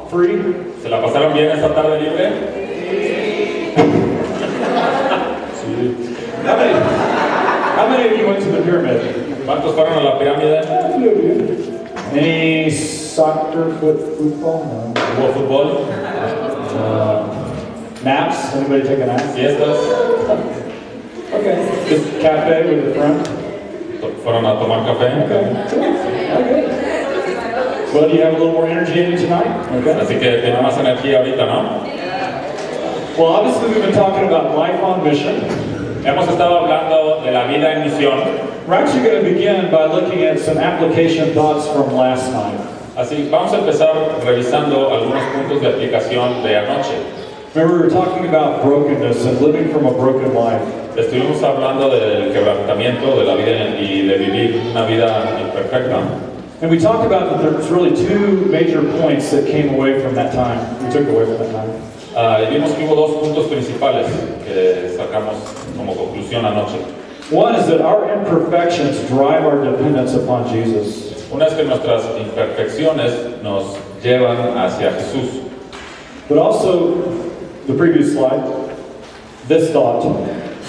free? ¿Se la pasaron bien esta tarde libre? Sí. How many of you went to the pyramid? ¿Cuántos fueron a la pirámide? Any soccer, football? No. ¿Hubo fútbol? Naps? Anybody take a nap? ¿Fiestas? Okay. Just cafe with a friend? ¿Fueron a tomar café? Okay. Well, you have a little more energy in you tonight? Okay. Así que tiene más energía ahorita, ¿no? Well, obviously we've been talking about life on mission. Hemos estado hablando de la vida en misión. We're actually going to begin by looking at some application thoughts from last night. Así vamos a empezar revisando algunos puntos de aplicación de anoche. Remember, we were talking about brokenness and living from a broken life. Estuvimos hablando del quebrantamiento de la vida y de vivir una vida imperfecta. And we talked about that there's really two major points that came away from that time. We took away from that time. Y vimos que hubo dos puntos principales que sacamos como conclusión anoche. One is that our imperfections drive our dependence upon Jesus. Una es que nuestras imperfecciones nos llevan hacia Jesús. But also, the previous slide, this thought,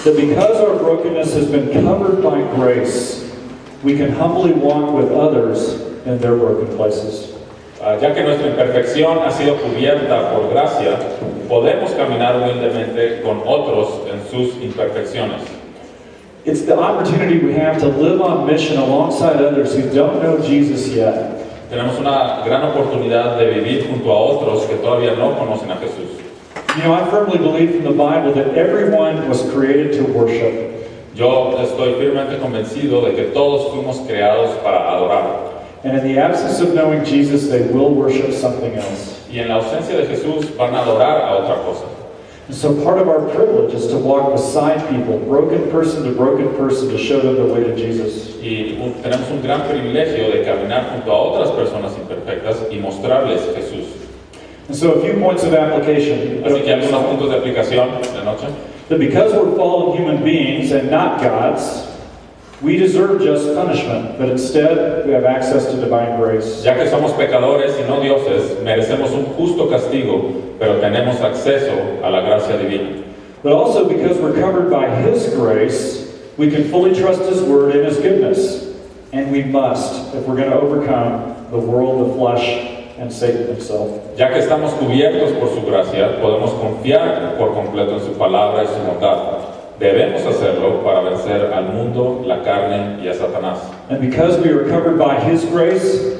that because our brokenness has been covered by grace, we can humbly walk with others in their broken places. Ya que nuestra imperfección ha sido cubierta por gracia, podemos caminar humildemente con otros en sus imperfecciones. It's the opportunity we have to live on mission alongside others who don't know Jesus yet. Tenemos una gran oportunidad de vivir junto a otros que todavía no conocen a Jesús. You know, I firmly believe from the Bible that everyone was created to worship. Yo estoy firmemente convencido de que todos fuimos creados para adorar. And in the absence of knowing Jesus, they will worship something else. Y en la ausencia de Jesús van a adorar a otra cosa. And so part of our privilege is to walk beside people, broken person, to show them the way to Jesus. Y tenemos un gran privilegio de caminar junto a otras personas imperfectas y mostrarles Jesús. And so a few points of application. Así que algunos puntos de aplicación de noche. That because we're fallen human beings and not gods, we deserve just punishment, but instead we have access to divine grace. Ya que somos pecadores y no dioses, merecemos un justo castigo, pero tenemos acceso a la gracia divina. But also because we're covered by His grace, we can fully trust His word and His goodness. And we must, if we're going to overcome the world, the flesh, and Satan himself. Ya que estamos cubiertos por su gracia, podemos confiar por completo en su palabra y su bondad. Debemos hacerlo para vencer al mundo, la carne y a Satanás. And because we are covered by His grace,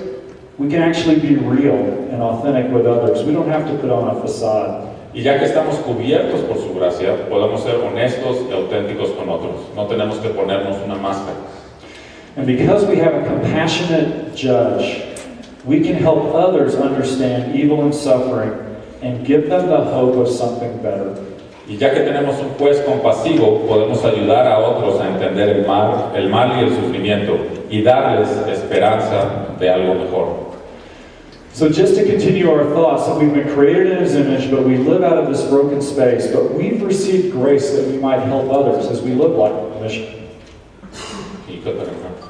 we can actually be real and authentic with others. We don't have to put on a facade. Y ya que estamos cubiertos por su gracia, podemos ser honestos y auténticos con otros. No tenemos que ponernos una máscara. And because we have a compassionate judge, we can help others understand evil and suffering and give them the hope of something better. Y ya que tenemos un juez compasivo, podemos ayudar a otros a entender el mal y el sufrimiento y darles esperanza de algo mejor. So just to continue our thoughts, that we've been created in His image, but we live out of this broken space, but we've received grace that we might help others as we live like a mission.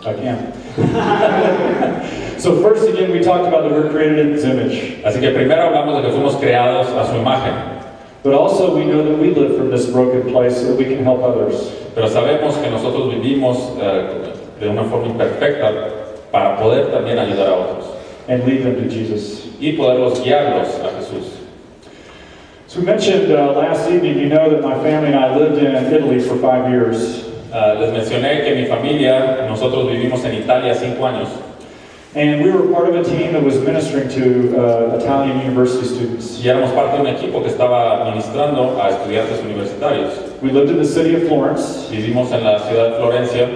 I can. So first again, we talked about that we're created in His image. Así que primero hablamos de que fuimos creados a su imagen. But also we know that we live from this broken place so that we can help others. Pero sabemos que nosotros vivimos de una forma imperfecta para poder también ayudar a otros. And lead them to Jesus. Y poderlos guiarlos a Jesús. So we mentioned last evening, you know that my family and I lived in Italy for 5 years. Les mencioné que mi familia, nosotros vivimos en Italia 5 años. And we were part of a team that was ministering to Italian university students. Y éramos parte de un equipo que estaba ministrando a estudiantes universitarios. We lived in the city of Florence. Vivimos en la ciudad de Florencia.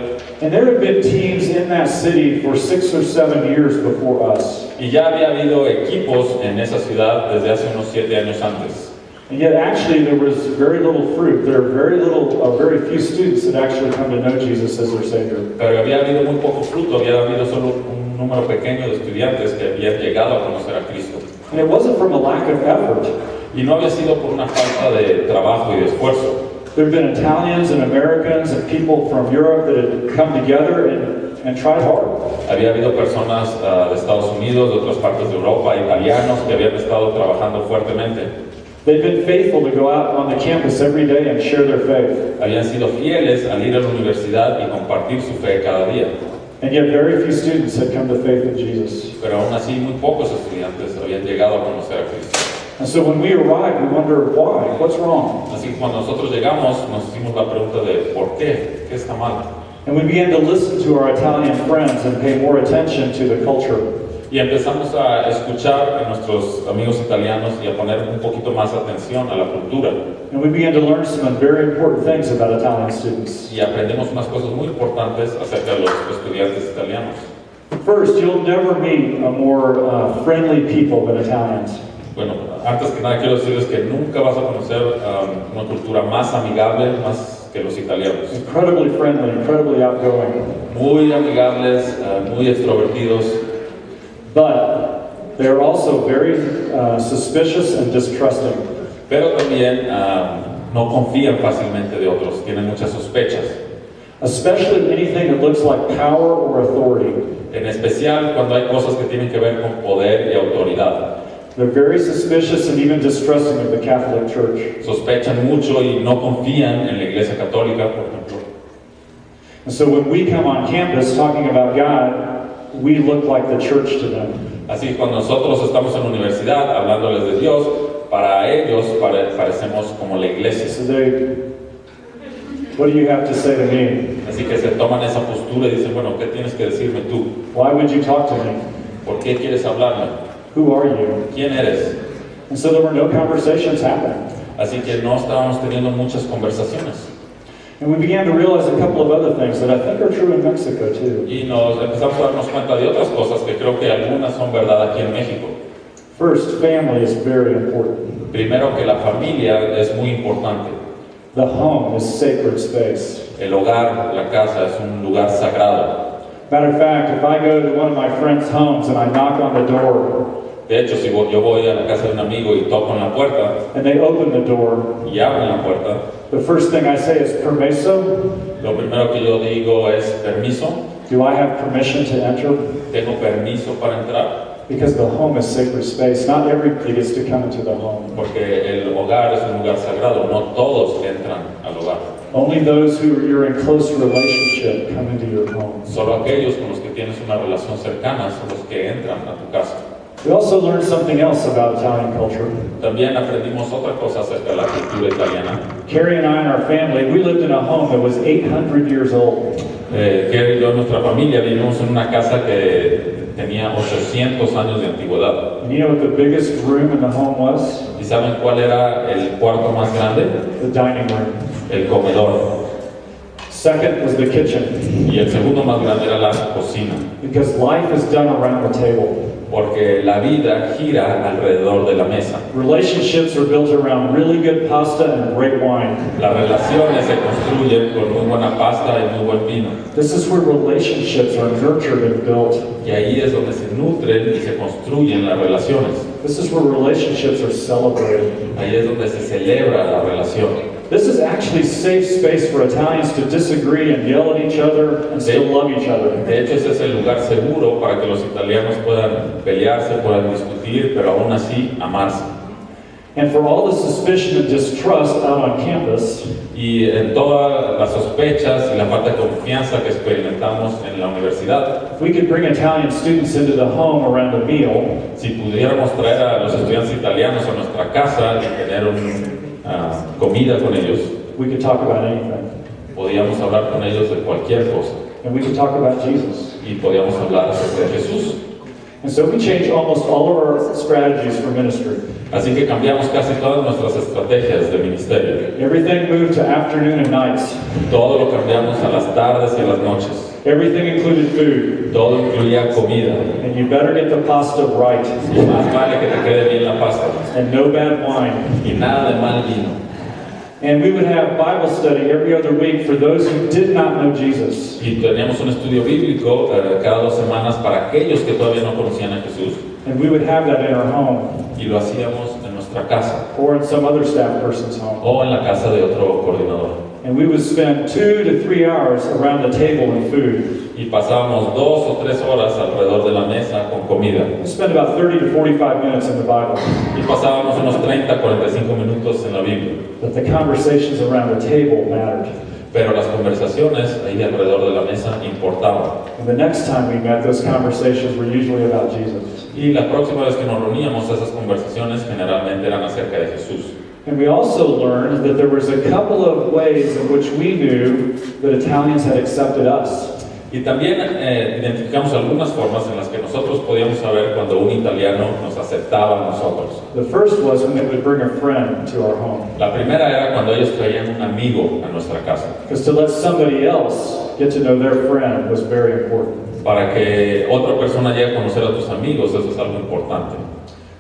And there had been teams in that city for 6 or 7 years before us. Y ya había habido equipos en esa ciudad desde hace unos 7 años antes. And yet actually there was very little fruit. There were very few students that actually come to know Jesus as their Savior. Pero había habido muy poco fruto, había habido solo un número pequeño de estudiantes que habían llegado a conocer a Cristo. And it wasn't from a lack of effort. Y no había sido por una falta de trabajo y de esfuerzo. There had been Italians and Americans and people from Europe that had come together and tried hard. Había habido personas de Estados Unidos, de otras partes de Europa, italianos que habían estado trabajando fuertemente. They've been faithful to go out on the campus every day and share their faith. Habían sido fieles al ir a la universidad y compartir su fe cada día. And yet very few students had come to faith in Jesus. Pero aún así muy pocos estudiantes habían llegado a conocer a Cristo. And so when we arrive, we wonder why, what's wrong? Así que cuando nosotros llegamos nos hicimos la pregunta de ¿por qué? ¿Qué está mal? And we began to listen to our Italian friends and pay more attention to the culture. Y empezamos a escuchar a nuestros amigos italianos y a poner un poquito más atención a la cultura. And we began to learn some very important things about Italian students. Y aprendimos unas cosas muy importantes acerca de los estudiantes italianos. First, you'll never meet a more friendly people than Italians. Bueno, antes que nada quiero decirles que nunca vas a conocer una cultura más amigable, más que los italianos. Incredibly friendly, incredibly outgoing. Muy amigables, muy extrovertidos, But they're also very suspicious and distrusting. pero también no confían fácilmente de otros, tienen muchas sospechas. Especially anything that looks like power or authority. En especial cuando hay cosas que tienen que ver con poder y autoridad. They're very suspicious and even distrusting of the Catholic Church. Sospechan mucho y no confían en la Iglesia Católica, por ejemplo. And so when we come on campus talking about God, we look like the church to them. Así que cuando nosotros estamos en la universidad hablándoles de Dios, para ellos parecemos como la iglesia. So what do you have to say to me? Así que se toman esa postura y dicen, bueno, ¿qué tienes que decirme tú? Why would you talk to me? ¿Por qué quieres hablarme? Who are you? ¿Quién eres? And so there were no conversations happening. Así que no estábamos teniendo muchas conversaciones. And we began to realize a couple of other things that I think are true in Mexico too. Y nos empezamos a darnos cuenta de otras cosas que creo que algunas son verdad aquí en México. First, family is very important. Primero, que la familia es muy importante. The home is sacred space. El hogar, la casa, es un lugar sagrado. Matter of fact, if I go to one of my friends' homes and I knock on the door, De hecho, si yo voy a la casa de un amigo y toco en la puerta and they open the door, y abren la puerta, the first thing I say is, permiso? lo primero que yo digo es permiso. Do I have permission to enter? Tengo permiso para entrar, Because the home is sacred space. Not everybody gets to come into the home. porque el hogar es un lugar sagrado. No todos entran al hogar. Only those who you're in close relationship come into your home. Solo aquellos con los que tienes una relación cercana son los que entran a tu casa. We also learned something else about Italian culture. También aprendimos otra cosa acerca de la cultura italiana. Carrie and I and our family, we lived in a home that was 800 years old. Kerry y yo, nuestra familia, vivimos en una casa que tenía 800 años de antigüedad. And you know what the biggest room in the home was? ¿Y saben cuál era el cuarto más grande? The dining room. El comedor. Second was the kitchen. Y el segundo más grande era la cocina. Because life is done around the table. Porque la vida gira alrededor de la mesa. Relationships are built around really good pasta and great wine. Las relaciones se construyen con muy buena pasta y muy buen vino. This is where relationships are nurtured and built. Y ahí es donde se nutren y se construyen las relaciones. This is where relationships are celebrated. Ahí es donde se celebra la relación. This is actually safe space for Italians to disagree and yell at each other and still love each other. De hecho, ese es el lugar seguro para que los italianos puedan pelearse, puedan discutir, pero aún así amarse. And for all the suspicion and distrust out on campus, Y en todas las sospechas y la falta de confianza que experimentamos en la universidad, if we could bring Italian students into the home around a meal, si pudiéramos traer a los estudiantes italianos a nuestra casa y tener comida con ellos, we could talk about anything. podíamos hablar con ellos de cualquier cosa And we could talk about Jesus. y podíamos hablar acerca de Jesús. And so we changed almost all of our strategies for ministry. Así que cambiamos casi todas nuestras estrategias de ministerio. Everything moved to afternoon and nights. Todo lo cambiamos a las tardes y a las noches. Everything included food. Todo incluía comida. And you better get the pasta right. Y más vale que te quede bien la pasta. And no bad wine. Y nada de mal vino. And we would have Bible study every other week for those who did not know Jesus. Y teníamos un estudio bíblico cada 2 semanas para aquellos que todavía no conocían a Jesús. And we would have that in our home. Y lo hacíamos en nuestra casa. Or in some other staff person's home. O en la casa de otro coordinador. And we would spend 2 to 3 hours around the table in food. y pasábamos 2 o 3 horas alrededor de la mesa con comida. We spent about 30 to 45 minutes in the Bible. Y pasábamos unos 30 a 45 minutos en la Biblia. But the conversations around the table mattered. Pero las conversaciones ahí alrededor de la mesa importaban. And the next time we met, those conversations were usually about Jesus. Y la próxima vez que nos reuníamos, esas conversaciones generalmente eran acerca de Jesús. And we also learned that there was a couple of ways in which we knew that Italians had accepted us. Y también identificamos algunas formas en las que nosotros podíamos saber cuando un italiano nos aceptaba a nosotros. The first was when they would bring a friend to our home. La primera era cuando ellos traían un amigo a nuestra casa. Because to let somebody else get to know their friend was very important. Para que otra persona llegue a conocer a tus amigos, eso es algo importante.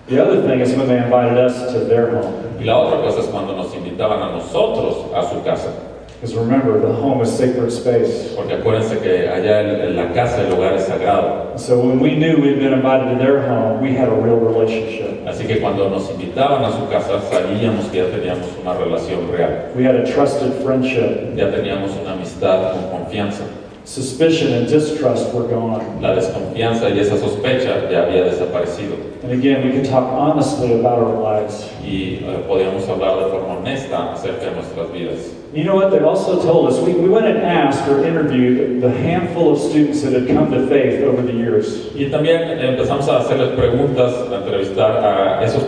The other thing is when they invited us to their home. Y la otra cosa es cuando nos invitaban a nosotros a su casa. Because remember, the home is sacred space. Porque acuérdense que allá en la casa el lugar es sagrado. So when we knew we'd been invited to their home, we had a real relationship. Así que cuando nos invitaban a su casa, sabíamos que ya teníamos una relación real. We had a trusted friendship. Ya teníamos una amistad con confianza. Suspicion and distrust were gone. La desconfianza y esa sospecha ya había desaparecido. And again, we could talk honestly about our lives. Y podíamos hablar de forma honesta acerca de nuestras vidas. You know what? They also told us, we went and asked or interviewed the handful of students that had come to faith over the years. Y también empezamos a hacerles preguntas, a entrevistar a ese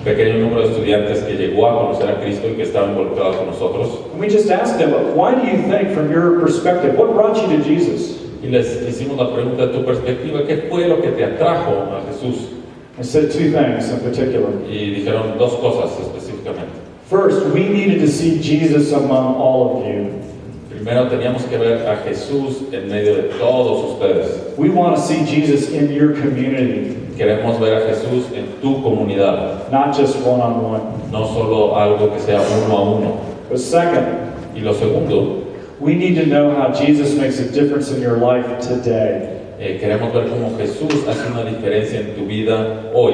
pequeño número de estudiantes que llegó a conocer a Cristo y que estaba involucrado con nosotros. And we just asked them, why do you think, from your perspective, what brought you to Jesus? Y les hicimos la pregunta de tu perspectiva, ¿qué fue lo que te atrajo a Jesús? I said two things in particular. Y dijeron 2 cosas específicamente. First, we needed to see Jesus among all of you. Primero teníamos que ver a Jesús en medio de todos ustedes. We want to see Jesus in your community, Queremos ver a Jesús en tu comunidad, not just one-on-one. no solo algo que sea uno a uno. But second, Y lo segundo, we need to know how Jesus makes a difference in your life today. queremos ver cómo Jesús hace una diferencia en tu vida hoy.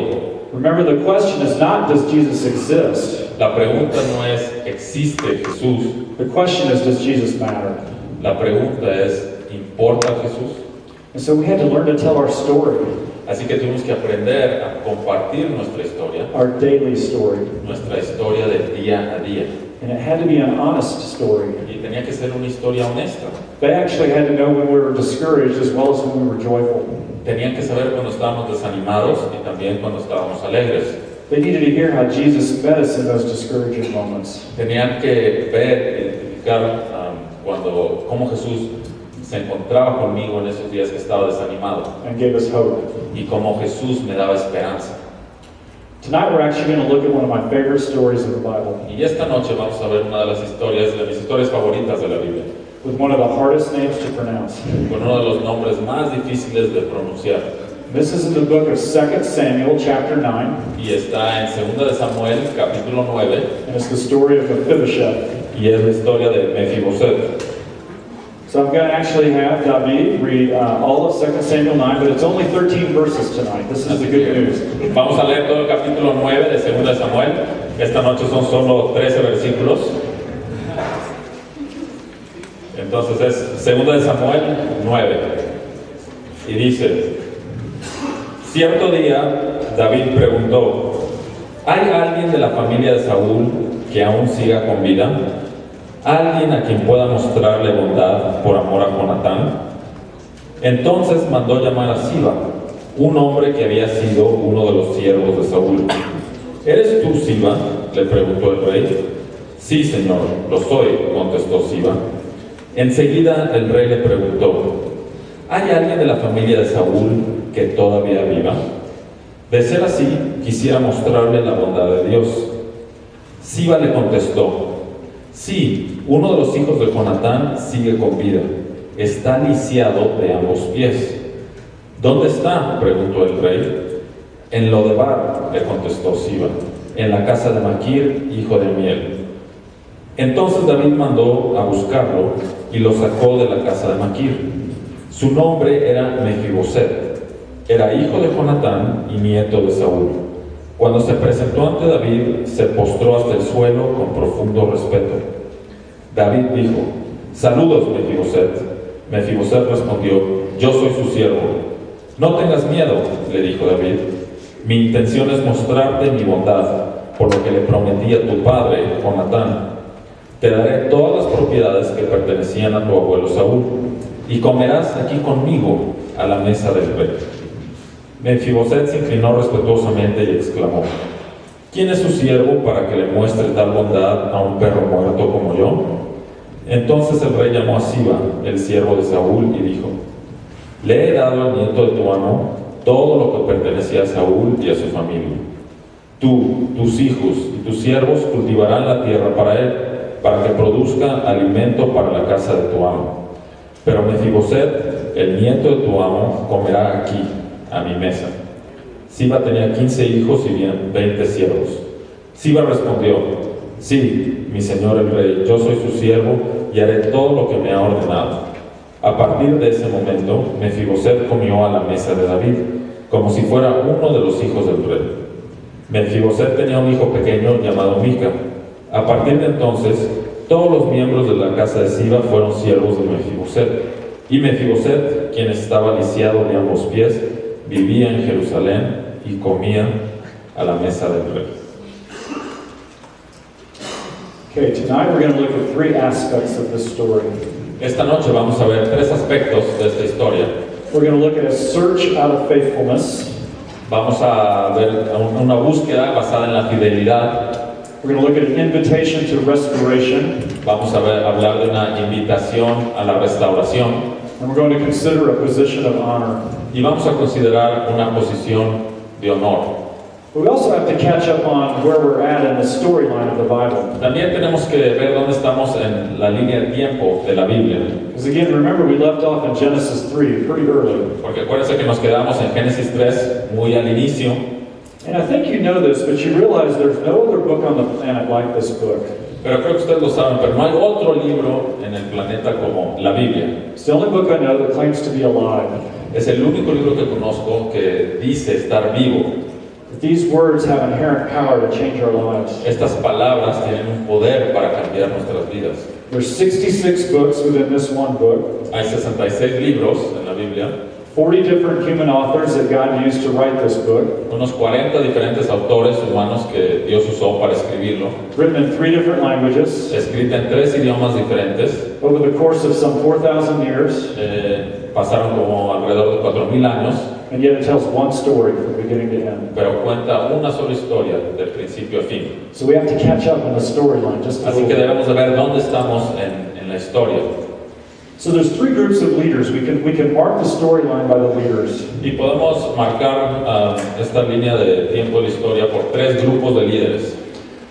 Remember, the question is not, does Jesus exist? La pregunta no es, ¿existe Jesús? The question is, does Jesus matter? La pregunta es, ¿importa Jesús? And so we had to learn to tell our story, Así que tuvimos que aprender a compartir nuestra historia de día a día. And it had to be an honest story. Y tenía que ser una historia honesta. They actually had to know when we were discouraged as well as when we were joyful. Tenían que saber cuando estábamos desanimados y también cuando estábamos alegres. They needed to hear how Jesus met us in those discouraging moments. Tenían que ver, identificar cómo Jesús se encontraba conmigo en esos días que estaba desanimado. And gave us hope. Y cómo Jesús me daba esperanza. Tonight we're actually going to look at one of my favorite stories in the Bible. Y esta noche vamos a ver una de las historias, de mis historias favoritas de la Biblia. With one of the hardest names to pronounce. Con uno de los nombres más difíciles de pronunciar. This is in the book of 2 Samuel, chapter 9. Y está en 2 de Samuel, capítulo 9. And it's the story of Mephibosheth. Y es la historia de Mefiboset. So I'm going to actually have David read all of 2 Samuel 9, but it's only 13 verses tonight. This is the good news. Vamos a leer todo el capítulo 9 de 2 de Samuel. Esta noche son solo 13 versículos. Entonces es 2 de Samuel 9. Y dice: cierto día David preguntó: ¿hay alguien de la familia de Saúl que aún siga con vida? ¿Alguien a quien pueda mostrarle bondad por amor a Jonatán? Entonces mandó llamar a Siba, un hombre que había sido uno de los siervos de Saúl. ¿Eres tú, Siba?, le preguntó el rey. Sí, señor, lo soy, contestó Siba. Enseguida el rey le preguntó: ¿hay alguien de la familia de Saúl que todavía viva? De ser así, quisiera mostrarle la bondad de Dios. Siba le contestó: sí, uno de los hijos de Jonatán sigue con vida. Está lisiado de ambos pies. ¿Dónde está?, preguntó el rey. En Lodebar, le contestó Siba, en la casa de Maquir, hijo de Miel. Entonces David mandó a buscarlo y lo sacó de la casa de Maquir. Su nombre era Mefiboset. Era hijo de Jonatán y nieto de Saúl. Cuando se presentó ante David, se postró hasta el suelo con profundo respeto. David dijo: saludos, Mefiboset. Mefiboset respondió: yo soy su siervo. No tengas miedo, le dijo David. Mi intención es mostrarte mi bondad, por lo que le prometí a tu padre, Jonatán. Te daré todas las propiedades que pertenecían a tu abuelo Saúl, y comerás aquí conmigo a la mesa del rey. Mefiboset se inclinó respetuosamente y exclamó: ¿quién es su siervo para que le muestre tal bondad a un perro muerto como yo? Entonces el rey llamó a Siba, el siervo de Saúl, y dijo: le he dado al nieto de tu amo todo lo que pertenecía a Saúl y a su familia. Tú, tus hijos y tus siervos cultivarán la tierra para él, para que produzca alimento para la casa de tu amo. Pero Mefiboset, el nieto de tu amo, comerá aquí, a mi mesa. Siba tenía 15 hijos y 20 siervos. Siba respondió: sí, mi señor el rey, yo soy su siervo y haré todo lo que me ha ordenado. A partir de ese momento, Mefiboset comió a la mesa de David, como si fuera uno de los hijos del rey. Mefiboset tenía un hijo pequeño llamado Mica. A partir de entonces, todos los miembros de la casa de Siba fueron siervos de Mefiboset. Y Mefiboset, quien estaba lisiado de ambos pies, vivía en Jerusalén y comía a la mesa del rey. Okay, tonight we're going to look at three aspects of this story. Esta noche vamos a ver tres aspectos de esta historia. We're going to look at a search out of faithfulness. Vamos a ver una búsqueda basada en la fidelidad. We're going to look at an invitation to restoration. Vamos a hablar de una invitación a la restauración. And we're going to consider a position of honor. Y vamos a considerar una posición de honor. But we also have to catch up on where we're at in the storyline of the Bible. También tenemos que ver dónde estamos en la línea de tiempo de la Biblia. Because again, remember we left off in Genesis 3 pretty early. Porque acuérdense que nos quedamos en Génesis 3 muy al inicio. And I think you know this, but you realize there's no other book on the planet like this book. Pero creo que ustedes lo saben, pero no hay otro libro en el planeta como la Biblia. It's the only book I know that claims to be alive. Es el único libro que conozco que dice estar vivo. These words have inherent power to change our lives. Estas palabras tienen un poder para cambiar nuestras vidas. There's 66 books within this one book. Hay 66 libros en la Biblia. 40 different human authors that God used to write this book. Unos 40 diferentes autores humanos que Dios usó para escribirlo. Written in 3 different languages. Escrita en 3 idiomas diferentes. Over the course of some 4,000 years. Pasaron como alrededor de 4,000 años. And yet it tells one story from beginning to end. Pero cuenta una sola historia de principio a fin. So we have to catch up in the storyline just a Así little que bit. debemos de ver dónde estamos en la historia. So there's 3 groups of leaders. We can mark the storyline by the leaders. Y podemos marcar esta línea de tiempo de la historia por 3 grupos de líderes.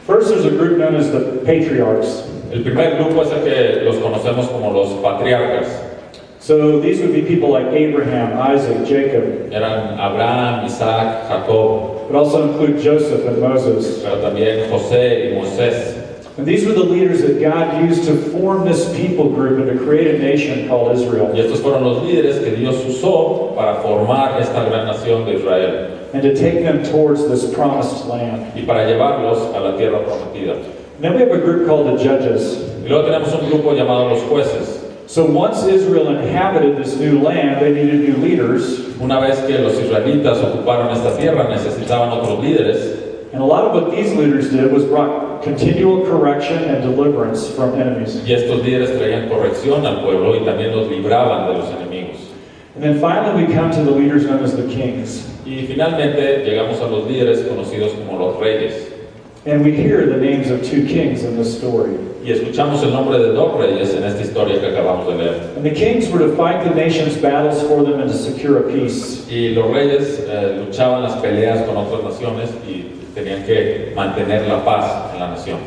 First, there's a group known as the patriarchs. El primer grupo es el que los conocemos como los patriarcas. So these would be people like Abraham, Isaac, Jacob. Eran Abraham, Isaac, Jacob, But also include Joseph and Moses. pero también José y Moisés. And these were the leaders that God used to form this people group and to create a nation called Israel. Y estos fueron los líderes que Dios usó para formar esta gran nación de Israel And to take them towards this promised land. y para llevarlos a la tierra prometida. And then we have a group called the judges. Y luego tenemos un grupo llamado los jueces. So once Israel inhabited this new land, they needed new leaders. Una vez que los israelitas ocuparon esta tierra, necesitaban otros líderes. And a lot of what these leaders did was brought continual correction and deliverance from enemies. Y estos líderes traían corrección al pueblo y también los libraban de los enemigos. And then finally we come to the leaders known as the kings. Y finalmente llegamos a los líderes conocidos como los reyes. And we hear the names of 2 kings in this story. Y escuchamos el nombre de 2 reyes en esta historia que acabamos de leer. And the kings were to fight the nation's battles for them and to secure a peace. Y los reyes luchaban las peleas con otras naciones y tenían que mantener la paz en la nación.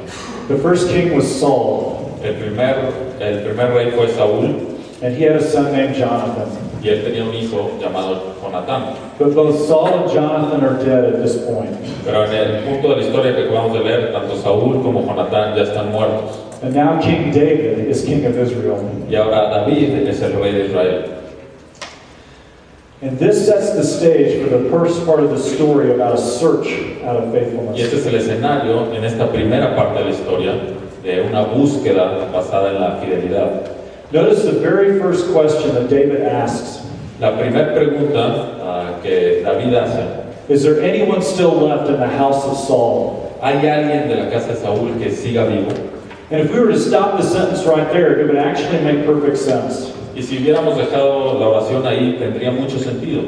The first king was Saul, El primer rey fue Saúl and he had a son named Jonathan. y él tenía un hijo llamado Jonatán. But both Saul and Jonathan are dead at this point. Pero en el punto de la historia que acabamos de leer, tanto Saúl como Jonatán ya están muertos. And now King David is king of Israel. Y ahora David es el rey de Israel. And this sets the stage for the first part of the story about a search out of Y faithfulness. este es el escenario en esta primera parte de la historia de una búsqueda basada en la fidelidad. Notice the very first question that David asks. La primera pregunta que David hace: Is there anyone still left in the house of Saul? ¿hay alguien de la casa de Saúl que siga vivo? And if we were to stop the sentence right there, it would actually make perfect sense. Y si hubiéramos dejado la oración ahí, tendría mucho sentido.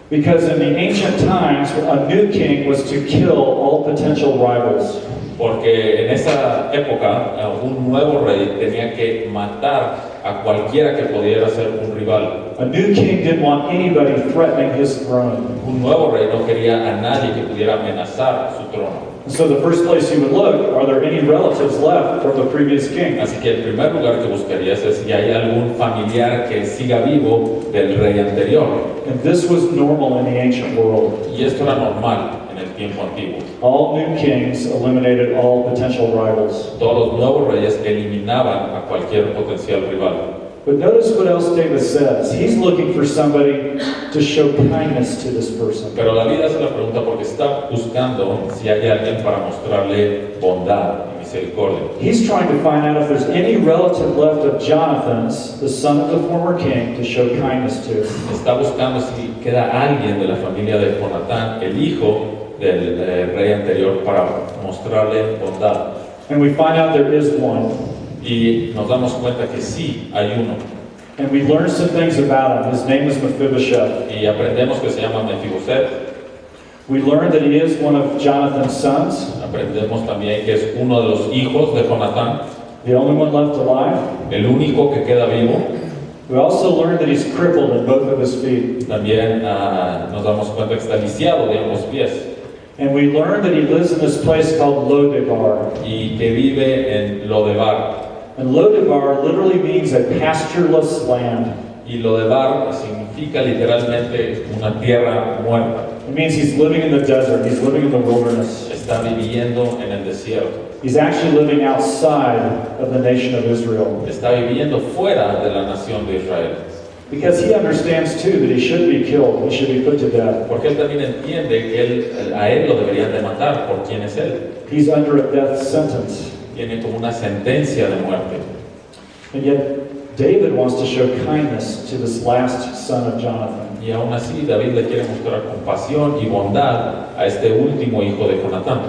Because in the ancient times, a new king was to kill all potential rivals. Porque en esa época un nuevo rey tenía que matar a cualquiera que pudiera ser un rival. A new king didn't want anybody threatening his throne. Un nuevo rey no quería a nadie que pudiera amenazar su trono. So the first place you would look, are there any relatives left from the previous king? Así que el primer lugar que buscarías es si hay algún familiar que siga vivo del rey anterior. And this was normal in the ancient world. Y esto era normal en el tiempo antiguo. All new kings eliminated all potential rivals. Todos los nuevos reyes eliminaban a cualquier potencial rival. But notice what else David says. He's looking for somebody to show kindness to this person. Pero David hace la pregunta porque está buscando si hay alguien para mostrarle bondad y misericordia. He's trying to find out if there's any relative left of Jonathan's, the son of the former king, to show kindness to. Está buscando si queda alguien de la familia de Jonatán, el hijo del rey anterior, para mostrarle bondad. And we find out there is one. Y nos damos cuenta que sí hay uno. And we learn some things about him. His name is Mephibosheth. Y aprendemos que se llama Mefiboset. We learn that he is one of Jonathan's sons, Aprendemos también que es uno de los hijos de Jonatán, the only one left alive. el único que queda vivo. We also learn that he's crippled in both of his feet. También nos damos cuenta que está lisiado de ambos pies. And we learn that he lives in this place called Lodebar. Y que vive en Lodebar. And Lodebar literally means a pastureless land. Y Lodebar significa literalmente una tierra muerta. It means he's living in the desert. He's living in the wilderness. Está viviendo en el desierto. He's actually living outside of the nation of Israel. Está viviendo fuera de la nación de Israel. Because he understands too that he should be killed. He should be put to death. Porque él también entiende que a él lo deberían de matar por quién es él. He's under a death sentence. Tiene como una sentencia de muerte. And yet David wants to show kindness to this last son of Jonathan. Y aún así David le quiere mostrar compasión y bondad a este último hijo de Jonatán.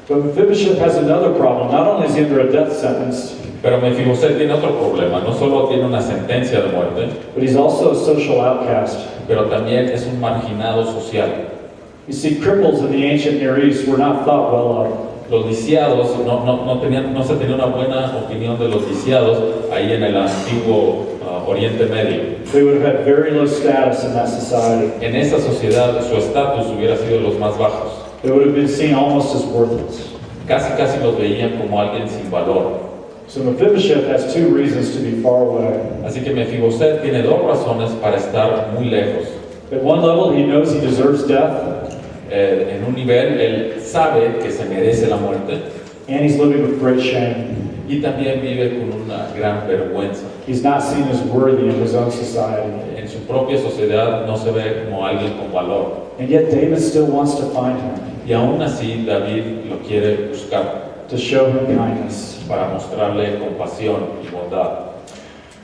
But Mephibosheth has another problem. Not only is he under a death sentence, Pero Mefiboset tiene otro problema. No solo tiene una sentencia de muerte, but he's also a social outcast. pero también es un marginado social. You see, cripples in the ancient Near East were not thought well of. Los lisiados, no se tenía una buena opinión de los lisiados ahí en el antiguo Oriente Medio. They would have had very low status in that society. En esa sociedad su estatus hubiera sido los más bajos. They would have been seen almost as worthless. Casi los veían como alguien sin valor. So Mephibosheth has two reasons to be far away. Así que Mefiboset tiene dos razones para estar muy lejos. At one level, he knows he deserves death, En un nivel, él sabe que se merece la muerte and he's living with great shame. y también vive con una gran vergüenza. He's not seen as worthy in his own society. En su propia sociedad no se ve como alguien con valor. And yet David still wants to find him, Y aún así David lo quiere buscar to show him kindness. para mostrarle compasión y bondad.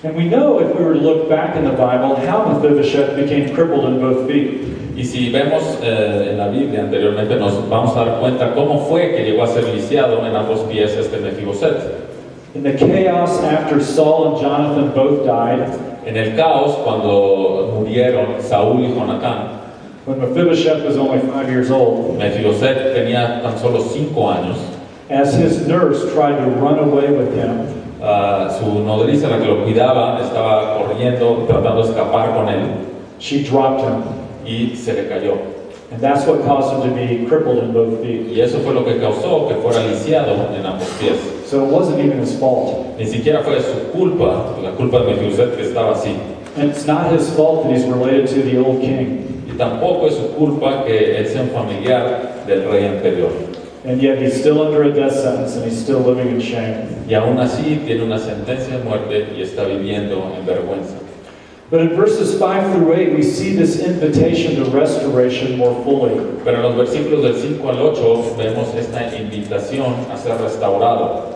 And we know, if we were to look back in the Bible, how Mephibosheth became crippled in both feet. Y si vemos en la Biblia anteriormente, nos vamos a dar cuenta cómo fue que llegó a ser lisiado en ambos pies este Mefiboset. In the chaos after Saul and Jonathan both died, En el caos, cuando murieron Saúl y Jonatán, when Mephibosheth was only 5 years old, Mefiboset tenía tan solo 5 años. as his nurse tried to run away with him, Su nodriza, la que lo cuidaba, estaba corriendo, tratando de escapar con él, she dropped him. y se le cayó. And that's what caused him to be crippled in both feet. Y eso fue lo que causó que fuera lisiado en ambos pies. So it wasn't even his fault. Ni siquiera fue su culpa, la culpa de Mefiboset que estaba así. And it's not his fault that he's related to the old king. Y tampoco es su culpa que él sea un familiar del rey anterior. And yet he's still under a death sentence and he's still living in shame. Y aún así tiene una sentencia de muerte y está viviendo en vergüenza. But in verses 5 through 8, we see this invitation to restoration more fully. Pero en los versículos del 5 al 8 vemos esta invitación a ser restaurado.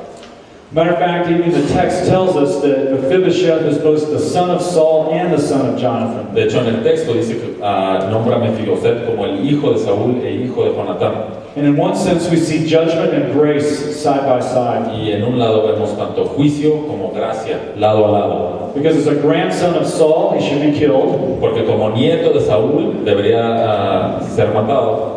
Matter of fact, even the text tells us that Mephibosheth is both the son of Saul and the son of Jonathan. De hecho, en el texto dice que nombra a Mefiboset como el hijo de Saúl e hijo de Jonatán. And in one sense, we see judgment and grace side by side. Y en un lado vemos tanto juicio como gracia, lado a lado. Because as a grandson of Saul, he should be killed. Porque como nieto de Saúl debería ser matado.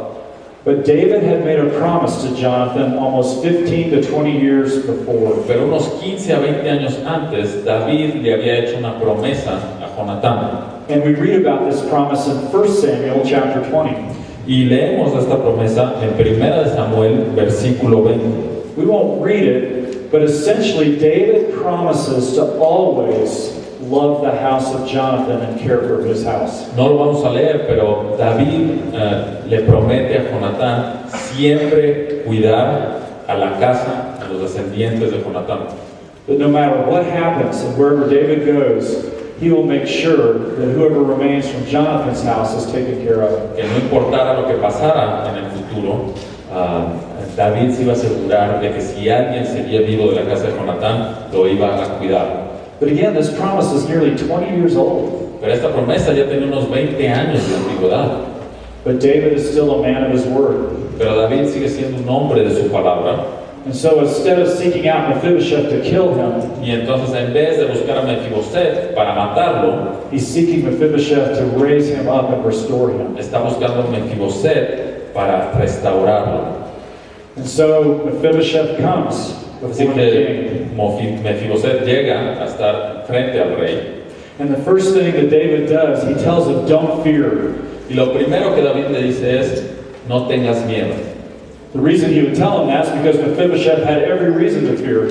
But David had made a promise to Jonathan almost 15 to 20 years before. Pero unos 15 a 20 años antes, David le había hecho una promesa a Jonatán. And we read about this promise in 1 Samuel chapter 20. Y leemos esta promesa en 1 de Samuel, versículo 20. We won't read it, but essentially David promises to always love the house of Jonathan and care for his house. No lo vamos a leer, pero David le promete a Jonatán siempre cuidar a la casa, a los descendientes de Jonatán. That no matter what happens and wherever David goes, he will make sure that whoever remains from Jonathan's house is taken care of. Que no importara lo que pasara en el futuro, David se iba a asegurar de que si alguien seguía vivo de la casa de Jonatán, lo iba a cuidar. But again, this promise is nearly 20 years old. Pero esta promesa ya tenía unos 20 años de antigüedad. But David is still a man of his word. Pero David sigue siendo un hombre de su palabra. And so instead of seeking out Mephibosheth to kill him, Y entonces en vez de buscar a Mefiboset para matarlo, he's seeking Mephibosheth to raise him up and restore him. está buscando a Mefiboset para restaurarlo. And so Mephibosheth comes Así before the que king. Mefiboset llega a estar frente al rey. And the first thing that David does, he tells him, don't fear. Y lo primero que David le dice es, no tengas miedo. The reason he would tell him that is because Mephibosheth had every reason to fear.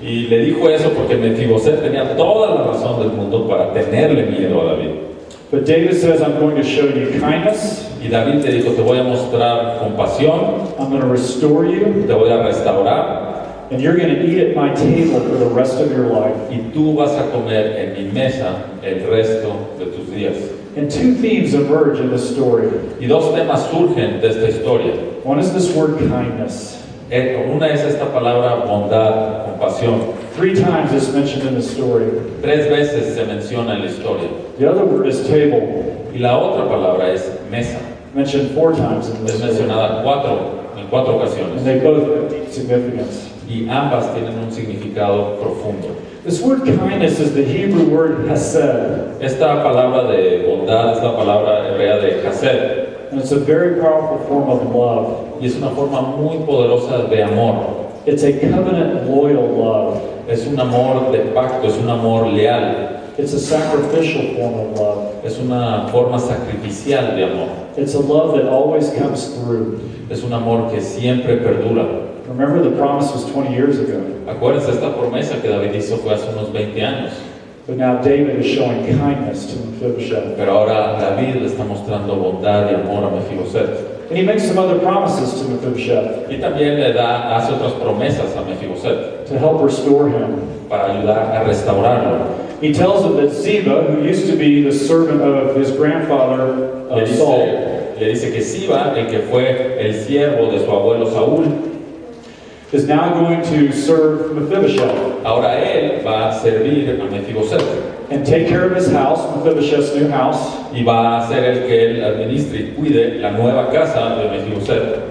Y le dijo eso porque Mefiboset tenía toda la razón del mundo para tenerle miedo a David. But David says, I'm going to show you kindness. Y David le dijo, te voy a mostrar compasión, I'm going to restore you. te voy a restaurar, And you're going to eat at my table for the rest of your life. y tú vas a comer en mi mesa el resto de tus días. And two themes emerge in this story. Y dos temas surgen de esta historia. One is this word kindness. Una es esta palabra bondad, compasión. 3 times it's mentioned in the story. 3 veces se menciona en la historia. The other word is table, Y la otra palabra es mesa. mentioned 4 times in the Es story. mencionada en cuatro And ocasiones. they both have deep significance. Y ambas tienen un significado profundo. This word kindness is the Hebrew word hesed. Esta palabra de bondad es la palabra hebrea de chesed. And it's a very powerful form of love. Y es una forma muy poderosa de amor. It's a covenant loyal love. Es un amor de pacto, es un amor leal. It's a sacrificial form of love. Es una forma sacrificial de amor. It's a love that always comes through. Es un amor que siempre perdura. Remember, the promise was 20 years ago. Acuérdense, esta promesa que David hizo fue hace unos 20 años. But now David is showing kindness to Mephibosheth. Pero ahora David le está mostrando bondad y amor a Mefiboset. And he makes some other promises to Mephibosheth Y también hace otras promesas a Mefiboset to help restore him. para ayudar a restaurarlo. He tells him that Ziba, who used to be the servant of his grandfather Saul, Le dice que Siba, el que fue el siervo de su abuelo Saúl, is now going to serve Mephibosheth ahora él va a servir a Mefiboset and take care of his house, Mephibosheth's new house, y va a ser el que él administre y cuide la nueva casa de Mefiboset.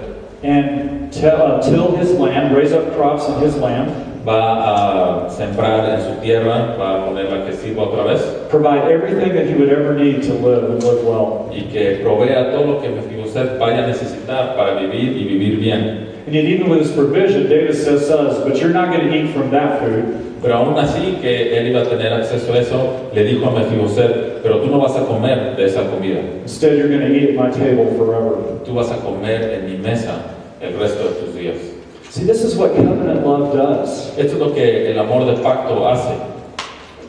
and till his land, raise up crops in his land, Va a sembrar en su tierra, va a ponerla que sirva otra vez provide everything that he would ever need to live and live well. y que provea todo lo que Mefiboset vaya a necesitar para vivir y vivir bien. And yet even with his provision, David says, but you're not going to eat from that food. Pero aún así que él iba a tener acceso a eso, le dijo a Mefiboset, pero tú no vas a comer de esa comida. Instead, you're going to eat at my table forever. Tú vas a comer en mi mesa el resto de tus días. See, this is what covenant love does. Esto es lo que el amor de pacto hace.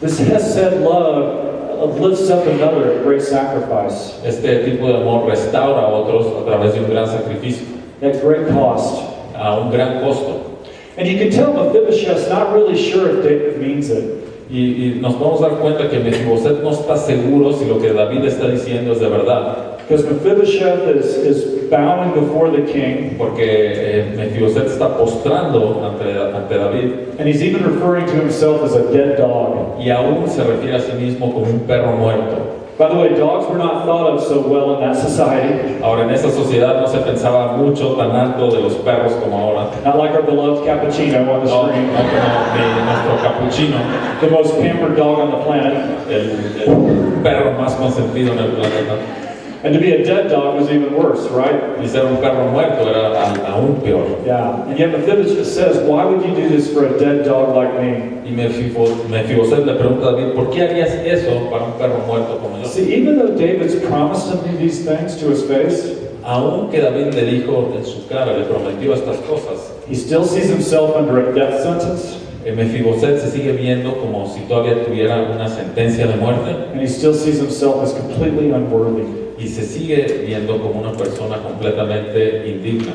This hesed love lifts up another at great sacrifice, Este tipo de amor restaura a otros a través de un gran sacrificio, at great cost. a un gran costo. And you can tell Mephibosheth's not really sure if David means it. Y nos vamos a dar cuenta que Mefiboset no está seguro si lo que David está diciendo es de verdad. Because Mephibosheth is bowing before the king, porque Mefiboset está postrando ante David, and he's even referring to himself as a dead dog. y aún se refiere a sí mismo como un perro muerto. By the way, dogs were not thought of so well in that society. Ahora, en esa sociedad no se pensaba mucho tan alto de los perros como ahora. Not like our beloved cappuccino on the No, screen. no como nuestro capuchino, The most pampered dog on the planet. el perro más consentido en el planeta. And to be a dead dog was even worse, right? Y ser un perro muerto era aún peor. Yeah. And yet Mephibosheth says, why would you do this for a dead dog like me? Y Mefiboset le pregunta a David, ¿por qué harías eso para un perro muerto como yo? See, even though David's promised him these things to his face, Aunque David le dijo en su cara, le prometió estas cosas, he still sees himself under a death sentence, Mefiboset se sigue viendo como si todavía tuviera una sentencia de muerte and he still sees himself as completely unworthy. y se sigue viendo como una persona completamente indigna.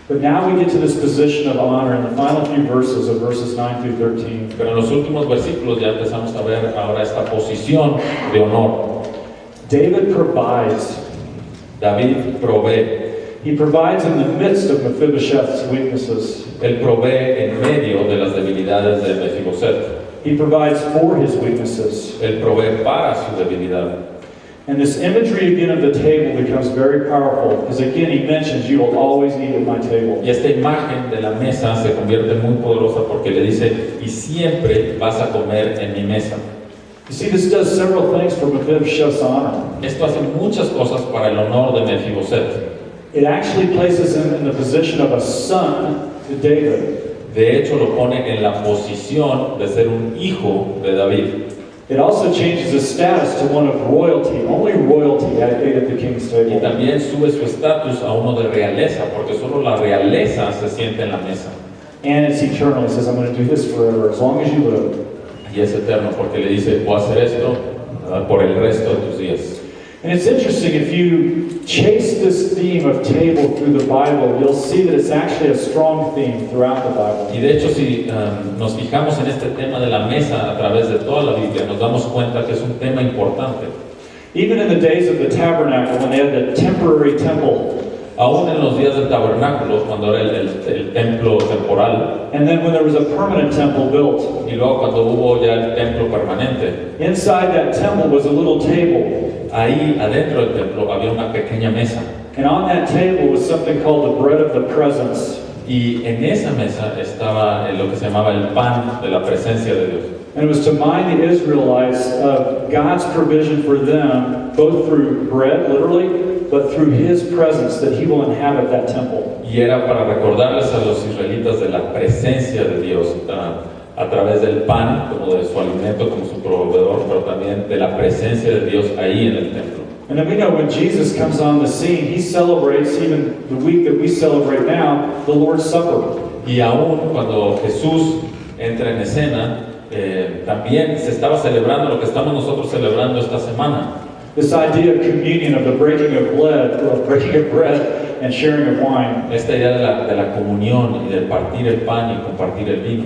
But now we get to this position of honor in the final few verses of verses 9 through 13. Pero en los últimos versículos ya empezamos a ver ahora esta posición de honor. David provides. David provee. He provides in the midst of Mephibosheth's weaknesses. Él provee en medio de las debilidades de Mefiboset. He provides for his weaknesses. Él provee para su debilidad. And this imagery again of the table becomes very powerful, because again he mentions, you will always eat at my table. Y esta imagen de la mesa se convierte muy poderosa porque le dice, y siempre vas a comer en mi mesa. You see, this does several things for Mephibosheth's honor. Esto hace muchas cosas para el honor de Mefiboset. It actually places him in the position of a son to David. De hecho, lo pone en la posición de ser un hijo de David. It also changes his status to one of royalty. Only royalty ate at the king's Y table. también sube su estatus a uno de realeza, porque solo la realeza se siente en la mesa. And it's eternal. He says, I'm going to do this forever, as long as you live. Y es eterno, porque le dice, voy a hacer esto por el resto de tus días. And it's interesting, if you chase this theme of table through the Bible, you'll see that it's actually a strong theme throughout the Bible. Y de hecho, si nos fijamos en este tema de la mesa a través de toda la Biblia, nos damos cuenta que es un tema importante. Even in the days of the tabernacle, when they had the temporary temple, Aún en los días del tabernáculo, cuando era el templo temporal, and then when there was a permanent temple built, y luego cuando hubo ya el templo permanente, inside that temple was a little table. ahí adentro del templo había una pequeña mesa. And on that table was something called the bread of the presence. Y en esa mesa estaba lo que se llamaba el pan de la presencia de Dios. And it was to remind the Israelites of God's provision for them, both through bread, literally, but through His presence, that He will inhabit that temple. Y era para recordarles a los israelitas de la presencia de Dios a través del pan, como de su alimento, como su proveedor, pero también de la presencia de Dios ahí en el templo. And then we know when Jesus comes on the scene, He celebrates, even the week that we celebrate now, the Lord's Supper. Y aún cuando Jesús entra en escena, también se estaba celebrando lo que estamos nosotros celebrando esta semana. This idea of communion, of the breaking of bread and sharing of wine, Esta idea de la comunión y de partir el pan y compartir el vino,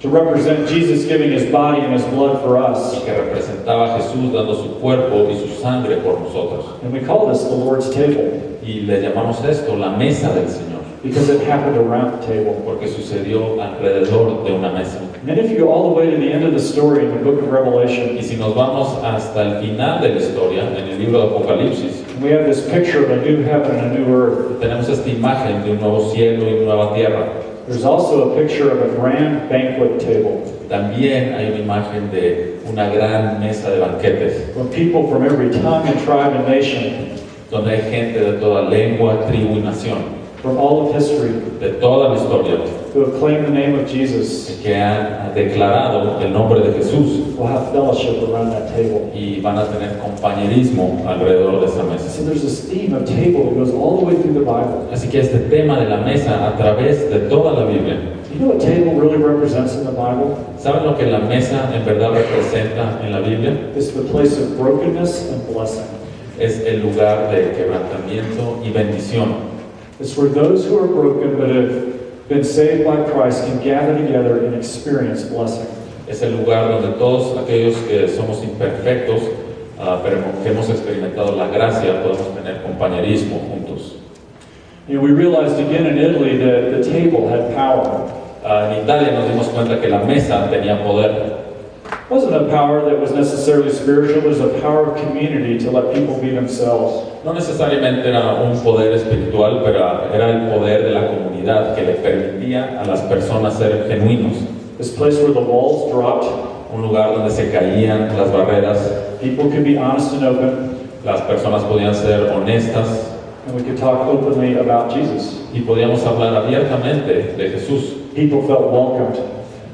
to represent Jesus giving His body and His blood for us. y que representaba a Jesús dando su cuerpo y su sangre por nosotros. And we call this the Lord's table, Y le llamamos esto la mesa del Señor, because it happened around the table. porque sucedió alrededor de una mesa. And then if you go all the way to the end of the story in the book of Revelation, Y si nos vamos hasta el final de la historia, en el libro de Apocalipsis, we have this picture of a new heaven and a new earth. tenemos esta imagen de un nuevo cielo y una nueva tierra. There's also a picture of a grand banquet table, También hay una imagen de una gran mesa de banquetes, where people from every tongue and tribe and nation, donde hay gente de toda lengua, tribu y nación, from all of history, de toda la historia, who have claimed the name of Jesus, que han declarado el nombre de Jesús will have fellowship around that table. y van a tener compañerismo alrededor de esa mesa. So there's this theme of table that goes all the way through the Bible. Así que este tema de la mesa a través de toda la Biblia, You know what table really represents in the Bible? ¿saben lo que la mesa en verdad representa en la Biblia? It's the place of brokenness and blessing. Es el lugar de quebrantamiento y bendición. It's where those who are broken but have been saved by Christ can gather together and experience blessing. Es el lugar donde todos aquellos que somos imperfectos pero que hemos experimentado la gracia, podemos tener compañerismo juntos. You know, we realized again in Italy that the table had power. En Italia nos dimos cuenta que la mesa tenía poder. It wasn't a power that was necessarily spiritual, it was a power of community to let people be themselves. No necesariamente era un poder espiritual, pero era el poder de la comunidad que le permitía a las personas ser genuinos. This place where the walls dropped, Un lugar donde se caían las barreras, people could be honest and open, las personas podían ser honestas and we could talk openly about Jesus. y podíamos hablar abiertamente de Jesús. People felt welcomed.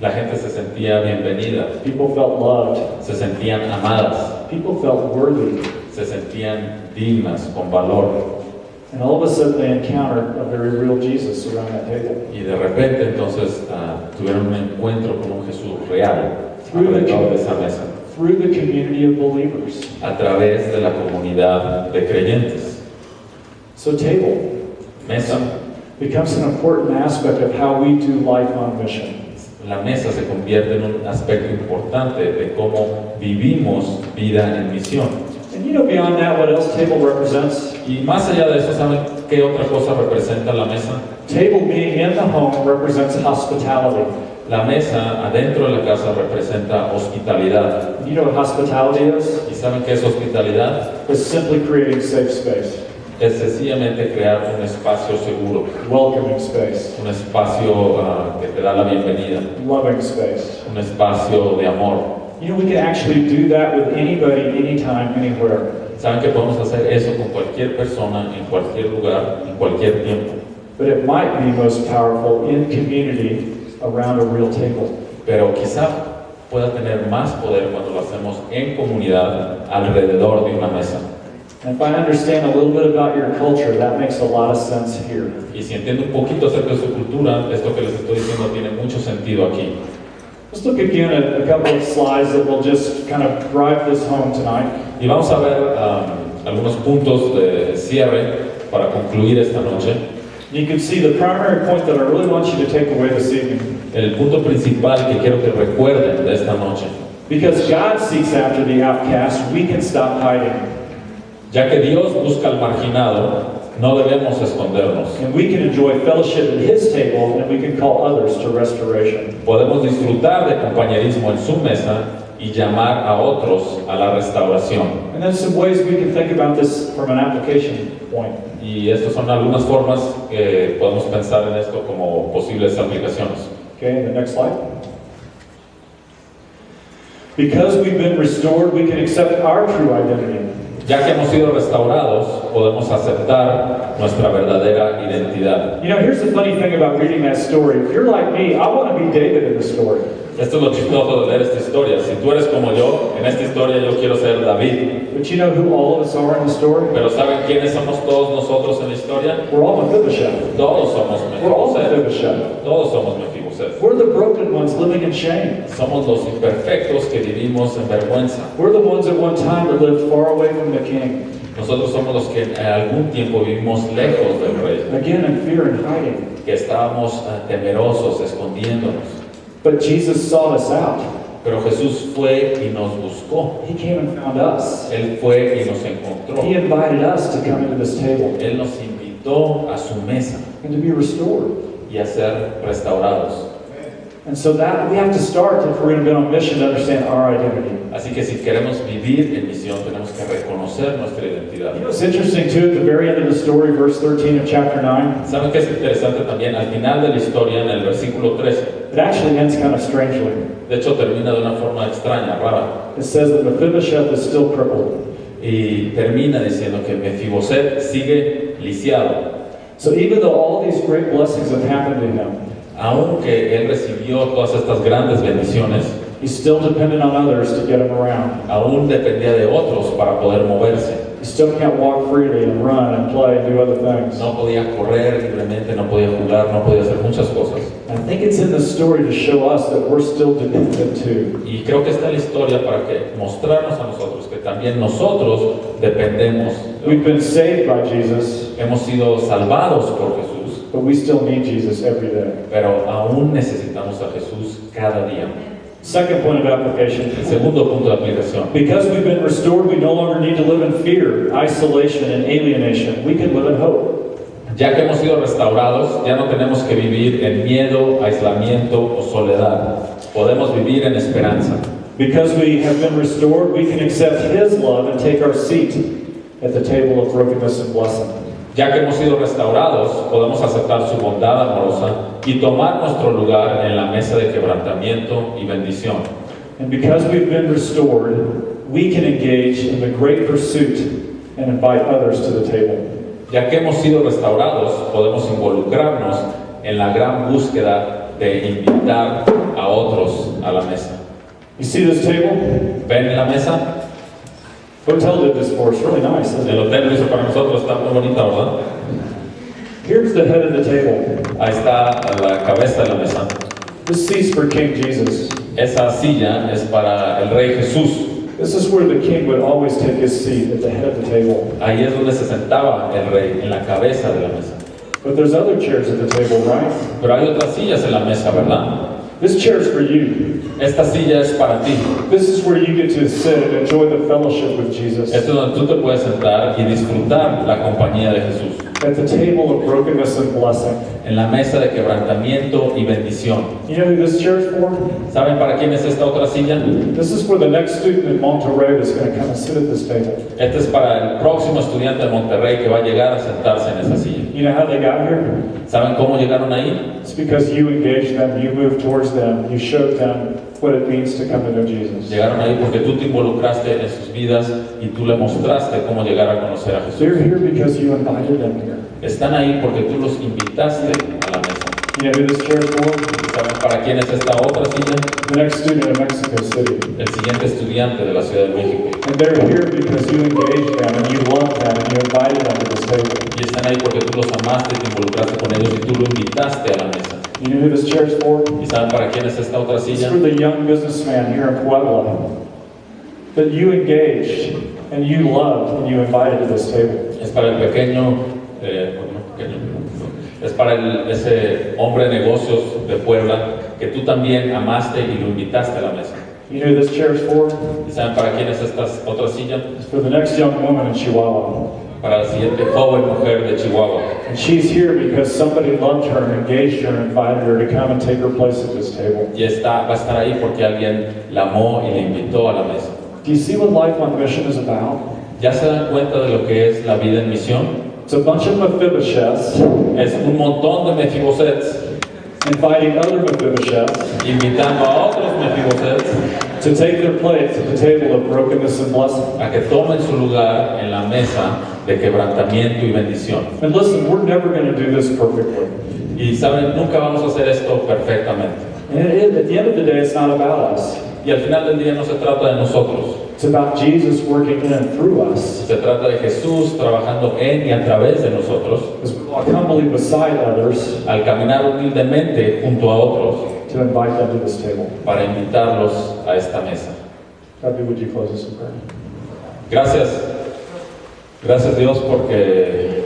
La gente se sentía bienvenida, People felt loved. se sentían amadas, People felt worthy. se sentían dignas, con valor. And all of a sudden they encountered a very real Jesus around that table. Y de repente entonces tuvieron un encuentro con un Jesús real alrededor de esa mesa, Through the community of believers. a través de la comunidad de creyentes. So table Mesa. becomes an important aspect of how we do life on mission. La mesa se convierte en un aspecto importante de cómo vivimos vida en misión. And you know, beyond that, what else table represents? Y más allá de eso, ¿saben qué otra cosa representa la mesa? Table being in the home represents hospitality. La mesa adentro de la casa representa hospitalidad. You know what hospitality is? ¿Y saben qué es hospitalidad? It's simply creating safe space, Es sencillamente crear un espacio seguro, welcoming space, un espacio que te da la bienvenida, loving space. un espacio de amor. You know, we can actually do that with anybody, anytime, anywhere. Saben que podemos hacer eso con cualquier persona, en cualquier lugar, en cualquier tiempo. But it might be most powerful in community around a real table. Pero quizá pueda tener más poder cuando lo hacemos en comunidad alrededor de una mesa. And if I understand a little bit about your culture, that makes a lot of sense here. Y si entiendo un poquito acerca de su cultura, esto que les estoy diciendo tiene mucho sentido aquí. Let's look again at a couple of slides that will just kind of drive this home tonight. Y vamos a ver algunos puntos de cierre para concluir esta noche. You can see the primary point that I really want you to take away this evening. El punto principal que quiero que recuerden de esta noche. Because God seeks after the outcast, we can stop hiding. Ya que Dios busca al marginado, no debemos escondernos. And we can enjoy fellowship at His table, and we can call others to restoration. Podemos disfrutar de compañerismo en su mesa y llamar a otros a la restauración. And there's some ways we can think about this from an application point. Y estas son algunas formas que podemos pensar en esto como posibles aplicaciones. Okay, the next slide. Because we've been restored, we can accept our true identity. Ya que hemos sido restaurados, podemos aceptar nuestra verdadera identidad. You know, here's the funny thing about reading that story. If you're like me, I want to be David in the story. Esto es lo chistoso de leer esta historia. Si tú eres como yo, en esta historia yo quiero ser David. But you know who all of us are in the story? Pero ¿saben quiénes somos todos nosotros en la historia? We're all Mephibosheth. Todos somos We're all Mefiboset. Mephibosheth. Todos somos Mefiboset. We're the broken ones living in shame. Somos los imperfectos que vivimos en vergüenza. We're the ones at one time that lived far away from the king. Nosotros somos los que en algún tiempo vivimos lejos del rey. Again, in fear and hiding. Que estábamos temerosos, escondiéndonos. But Jesus sought us out. Pero Jesús fue y nos buscó. He came and found us. Él fue y nos encontró. He invited us to come into this table Él nos invitó a su mesa and to be restored. y a ser restaurados. And so that we have to start if we're going to be on mission to understand our identity. Así que si queremos vivir en misión, tenemos que reconocer nuestra identidad. You know, it's interesting too, at the very end of the story, verse 13 of chapter 9, ¿Saben qué es interesante también? Al final de la historia, en el versículo 13, it actually ends kind of strangely. de hecho termina de una forma extraña, rara, It says that Mephibosheth is still crippled. y termina diciendo que Mefiboset sigue lisiado. So even though all these great blessings have happened to him, Aunque él recibió todas estas grandes bendiciones, he's still dependent on others to get him around. aún dependía de otros para poder moverse. He still can't walk freely and run and play and do other things. No podía correr libremente, no podía jugar, no podía hacer muchas cosas. And I think it's in this story to show us that we're still dependent too. Y creo que está en la historia para que mostrarnos a nosotros que también nosotros dependemos. We've been saved by Jesus, Hemos sido salvados por Jesús, but we still need Jesus every day. pero aún necesitamos a Jesús cada día. Second point of application. El segundo punto de aplicación. Because we've been restored, we no longer need to live in fear, isolation, and alienation. We can live in hope. Ya que hemos sido restaurados, ya no tenemos que vivir en miedo, aislamiento o soledad. Podemos vivir en esperanza. Because we have been restored, we can accept His love and take our seat at the table of brokenness and blessing. Ya que hemos sido restaurados, podemos aceptar su bondad amorosa y tomar nuestro lugar en la mesa de quebrantamiento y bendición. And because we've been restored, we can engage in the great pursuit and invite others to the table. Ya que hemos sido restaurados, podemos involucrarnos en la gran búsqueda de invitar a otros a la mesa. You see this table? ¿Ven la mesa? Hotel did this for us. Really nice, isn't El it? hotel lo hizo para nosotros, está muy bonita, ¿verdad? Here's the head of the table. Ahí está la cabeza de la mesa. This seat's for King Jesus. Esa silla es para el Rey Jesús. This is where the king would always take his seat, at the head of the table. Ahí es donde se sentaba el Rey, en la cabeza de la mesa. But there's other chairs at the table, right? Pero hay otras sillas en la mesa, ¿verdad? This chair's for you. Esta silla es para ti. This is where you get to sit and enjoy the fellowship with Jesus. Esto es donde tú te puedes sentar y disfrutar la compañía de Jesús. At the table of brokenness and blessing. En la mesa de quebrantamiento y bendición. You know who this chair's for? ¿Saben para quién es esta otra silla? This is for the next student in Monterrey that's going to come and sit at this table. Este es para el próximo estudiante de Monterrey que va a llegar a sentarse en esa silla. You know how they got here? ¿Saben cómo llegaron ahí? It's because you engaged them, you moved towards them, you showed them what it means to come to know Jesus. Llegaron ahí porque tú te involucraste en sus vidas y tú le mostraste cómo llegar a conocer a Jesús. They're here because you invited them here. Están ahí porque tú los invitaste a la mesa. You know who this chair's for? ¿Saben para quién es esta otra silla? The next student in Mexico City. El siguiente estudiante de la Ciudad de México. And they're here because you engaged them and you loved them and you invited them to this table. Y están ahí porque tú los amaste, te involucraste con ellos y tú los invitaste a la mesa. You know who this chair's for? ¿Y saben para quién es esta otra It's silla? for the young businessman here in Puebla that you engaged and you loved and you invited to this table. Es para el pequeño, es para ese hombre de negocios de Puebla que tú también amaste y lo invitaste a la mesa. You know who this chair's for? ¿Y saben para quién es esta otra silla? It's for the next young woman in Chihuahua. Para la siguiente joven mujer de Chihuahua. And she's here because somebody loved her and engaged her and invited her to come and take her place at this table. Y va a estar ahí porque alguien la amó y la invitó a la mesa. Do you see what life on mission is about? ¿Ya se dan cuenta de lo que es la vida en misión? It's a bunch of Mephibosheths Es un montón de Mefibosets inviting other Mephibosheths invitando a otros Mefibosets to take their place at the table of brokenness and blessing. a que tomen su lugar en la mesa de quebrantamiento y bendición. And listen, we're never going to do this perfectly. Y saben, nunca vamos a hacer esto perfectamente. And at the end of the day, it's not about us. Y al final del día no se trata de nosotros. It's about Jesus working in and through us Se trata de Jesús trabajando en y a través de nosotros as we walk humbly beside others al caminar humildemente junto a otros to invite them to this table. para invitarlos a esta mesa. Rabbi, would you close us in prayer? Gracias. Gracias Dios porque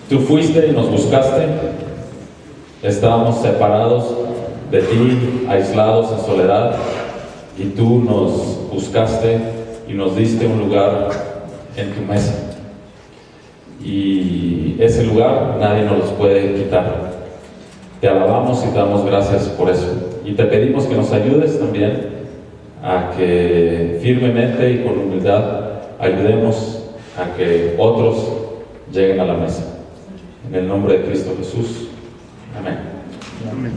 tú fuiste y nos buscaste. Estábamos separados de ti, aislados en soledad, y tú nos buscaste y nos diste un lugar en tu mesa. Y ese lugar nadie nos los puede quitar. Te alabamos y te damos gracias por eso. Y te pedimos que nos ayudes también a que firmemente y con humildad ayudemos a que otros lleguen a la mesa. En el nombre de Cristo Jesús. Amén. Amén.